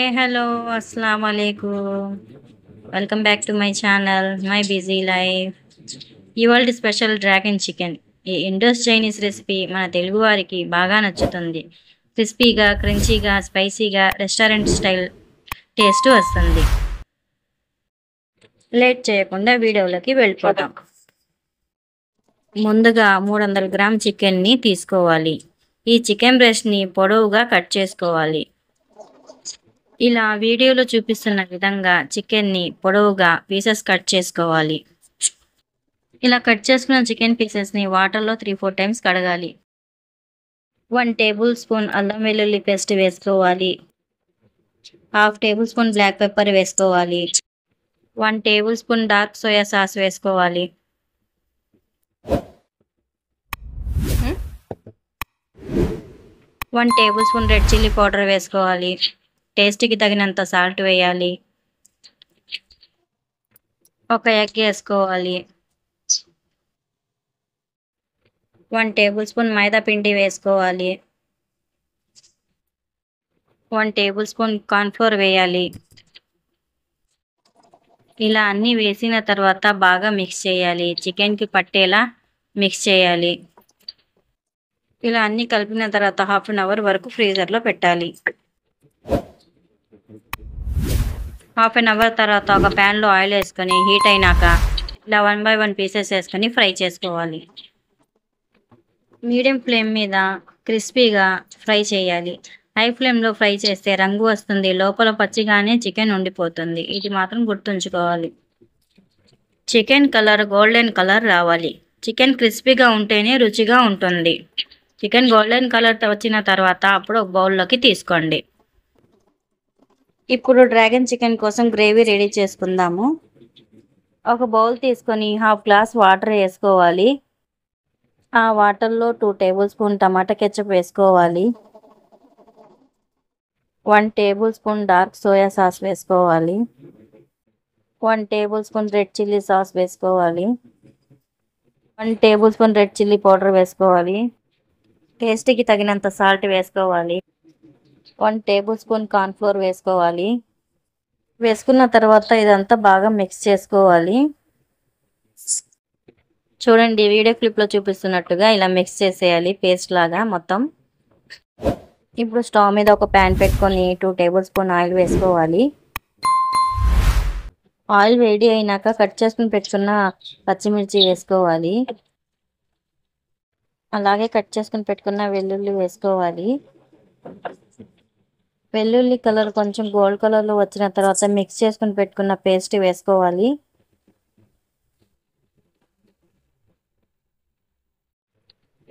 Hi hello అస్సలాము అలైకుం welcome back to my channel my busy life. ఇవాళ special dragon chicken. ఈ ఇండోస్ Chinese recipe మన తెలుగు వారికి బాగా నచ్చుతుంది. క్రిస్పీగా, క్రంచీగా, స్పైసీగా, రెస్టారెంట్ స్టైల్ టేస్ట్ వస్తుంది. లేట్ చేయకుండా వీడియోలోకి వెళ్ళిపోతాం. ముందుగా 300 గ్రామ్ చికెన్ని తీసుకోవాలి. ఈ చికెన్ బ్రెస్ట్ని పొడవుగా కట్ చేసుకోవాలి. ఇలా వీడియోలో చూపిస్తున్న విధంగా చికెన్ని పొడవుగా పీసెస్ కట్ చేసుకోవాలి. ఇలా కట్ చేసుకున్న చికెన్ పీసెస్ని వాటర్లో 3-4 టైమ్స్ కడగాలి. 1 టేబుల్ స్పూన్ అల్లం వెల్లుల్లి పేస్ట్ వేసుకోవాలి. 1/2 టేబుల్ స్పూన్ బ్లాక్ పెప్పర్ వేసుకోవాలి. 1 table spoon dark soya sauce వేసుకోవాలి. 1 table spoon red chilli powder వేసుకోవాలి. టేస్ట్కి తగినంత సాల్ట్ వేయాలి. 1 ఎగ్ వేసుకోవాలి. 1 టేబుల్ స్పూన్ మైదా పిండి వేసుకోవాలి. 1 టేబుల్ స్పూన్ కార్న్ఫ్లోర్ వేయాలి. ఇలా అన్నీ వేసిన తర్వాత బాగా మిక్స్ చేయాలి. చికెన్కి పట్టేలా మిక్స్ చేయాలి. ఇలా అన్నీ కలిపిన తర్వాత 1/2 అవర్ వరకు ఫ్రీజర్లో పెట్టాలి. 1/2 అవర్ తర్వాత ఒక ప్యాన్లో ఆయిల్ వేసుకొని హీట్ అయినాక ఇలా 1 by 1 పీసెస్ వేసుకొని ఫ్రై చేసుకోవాలి. మీడియం ఫ్లేమ్ మీద క్రిస్పీగా ఫ్రై చేయాలి. హై ఫ్లేమ్లో ఫ్రై చేస్తే రంగు వస్తుంది, లోపల పచ్చిగానే చికెన్ ఉండిపోతుంది. ఇది మాత్రం గుర్తుంచుకోవాలి. చికెన్ కలర్ గోల్డెన్ కలర్ రావాలి. చికెన్ క్రిస్పీగా ఉంటేనే రుచిగా ఉంటుంది. చికెన్ గోల్డెన్ కలర్ వచ్చిన తర్వాత అప్పుడు ఒక బౌల్లోకి తీసుకోండి. ఇప్పుడు డ్రాగన్ చికెన్ కోసం గ్రేవీ రెడీ చేసుకుందాము. ఒక బౌల్ తీసుకొని 1/2 గ్లాస్ వాటర్ వేసుకోవాలి. ఆ వాటర్లో 2 టేబుల్ స్పూన్ టమాటా కెచప్ వేసుకోవాలి. 1 table spoon dark soya sauce వేసుకోవాలి. 1 table spoon red chilli sauce వేసుకోవాలి. 1 table spoon red chilli powder వేసుకోవాలి. టేస్ట్కి తగినంత సాల్ట్ వేసుకోవాలి. 1 టేబుల్ స్పూన్ కార్న్ఫ్లోర్ వేసుకోవాలి. వేసుకున్న తర్వాత ఇదంతా బాగా మిక్స్ చేసుకోవాలి. చూడండి, వీడియో క్లిప్లో చూపిస్తున్నట్టుగా ఇలా మిక్స్ చేసేయాలి పేస్ట్ లాగా మొత్తం. ఇప్పుడు స్టవ్ మీద ఒక ప్యాన్ పెట్టుకొని 2 టేబుల్ స్పూన్ ఆయిల్ వేసుకోవాలి. ఆయిల్ వేడి అయినాక కట్ చేసుకుని పెట్టుకున్న పచ్చిమిర్చి వేసుకోవాలి. అలాగే కట్ చేసుకుని పెట్టుకున్న వెల్లుల్లి వేసుకోవాలి. వెల్లుల్లి కలర్ కొంచెం గోల్డ్ కలర్లో వచ్చిన తర్వాత మిక్స్ చేసుకుని పెట్టుకున్న పేస్ట్ వేసుకోవాలి.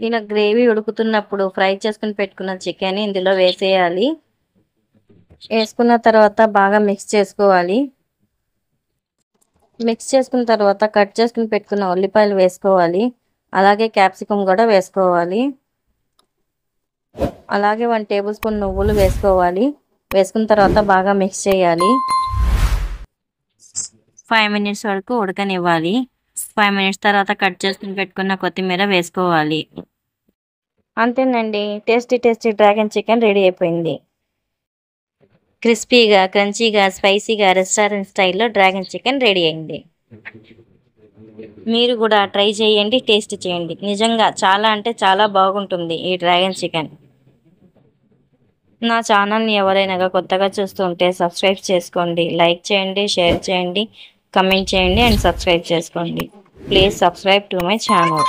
ఇలా గ్రేవీ ఉడుకుతున్నప్పుడు ఫ్రై చేసుకుని పెట్టుకున్న చికెన్ ఇందులో వేసేయాలి. వేసుకున్న తర్వాత బాగా మిక్స్ చేసుకోవాలి. మిక్స్ చేసుకున్న తర్వాత కట్ చేసుకుని పెట్టుకున్న ఉల్లిపాయలు వేసుకోవాలి. అలాగే క్యాప్సికమ్ కూడా వేసుకోవాలి. అలాగే 1 టేబుల్ స్పూన్ నువ్వులు వేసుకోవాలి. వేసుకున్న తర్వాత బాగా మిక్స్ చేయాలి. 5 మినిట్స్ వరకు ఉడకనివ్వాలి. 5 మినిట్స్ తర్వాత కట్ చేసుకుని పెట్టుకున్న కొత్తిమీర వేసుకోవాలి. అంతేనండి, టేస్టీ డ్రాగన్ చికెన్ రెడీ అయిపోయింది. క్రిస్పీగా, క్రంచీగా, స్పైసీగా రెస్టారెంట్ స్టైల్లో డ్రాగన్ చికెన్ రెడీ అయింది. మీరు కూడా ట్రై చేయండి, టేస్ట్ చేయండి. నిజంగా చాలా అంటే చాలా బాగుంటుంది ఈ డ్రాగన్ చికెన్. నా ఛానల్ని ఎవరైనా కొత్తగా చూస్తుంటే సబ్స్క్రైబ్ చేసుకోండి, లైక్ చేయండి, షేర్ చేయండి, కమెంట్ చేయండి అండ్ సబ్స్క్రైబ్ చేసుకోండి. Please subscribe to my channel.